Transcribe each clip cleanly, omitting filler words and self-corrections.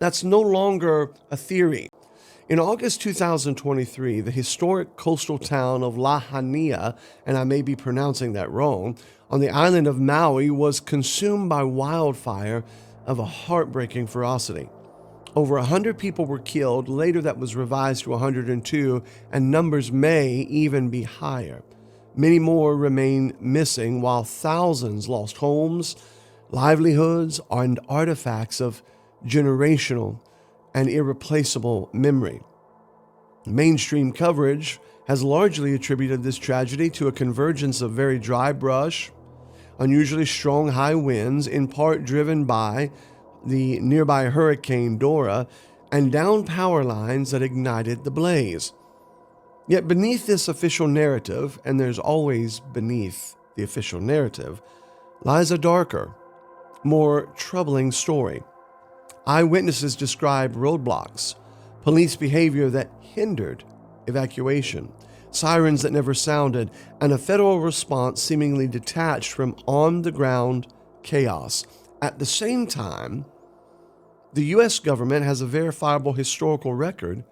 That's no longer a theory. In August 2023, the historic coastal town of Lahaina, and I may be pronouncing that wrong, on the island of Maui was consumed by wildfire of a heartbreaking ferocity. Over 100 people were killed. Later that was revised to 102, and numbers may even be higher. Many more remain missing, while thousands lost homes, livelihoods, and artifacts of generational and irreplaceable memory. Mainstream coverage has largely attributed this tragedy to a convergence of very dry brush, unusually strong high winds, in part driven by the nearby Hurricane Dora, and downed power lines that ignited the blaze. Yet beneath this official narrative, and there's always beneath the official narrative, lies a darker, more troubling story. Eyewitnesses describe roadblocks, police behavior that hindered evacuation, sirens that never sounded, and a federal response seemingly detached from on-the-ground chaos. At the same time, the U.S. government has a verifiable historical record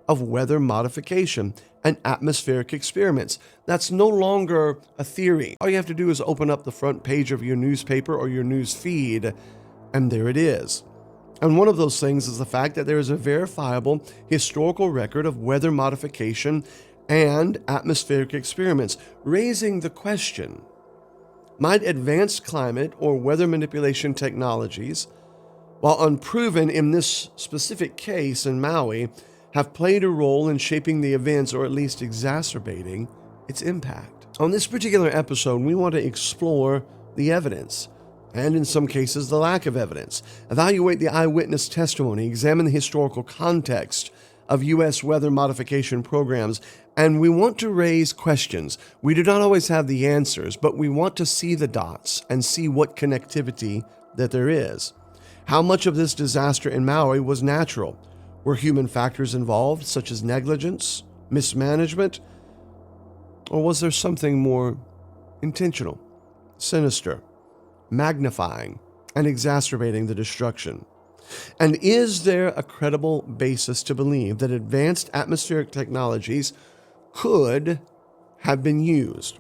of weather modification and atmospheric experiments. That's no longer a theory. All you have to do is open up the front page of your newspaper or your news feed, and there it is. And one of those things is the fact that there is a verifiable historical record of weather modification and atmospheric experiments, raising the question, might advanced climate or weather manipulation technologies, while unproven in this specific case in Maui, have played a role in shaping the events or at least exacerbating its impact? On this particular episode, we want to explore the evidence, and in some cases, the lack of evidence, evaluate the eyewitness testimony, examine the historical context of U.S. weather modification programs, and we want to raise questions. We do not always have the answers, but we want to see the dots and see what connectivity that there is. How much of this disaster in Maui was natural? Were human factors involved, such as negligence, mismanagement, or was there something more intentional, sinister, magnifying and exacerbating the destruction? And is there a credible basis to believe that advanced atmospheric technologies could have been used?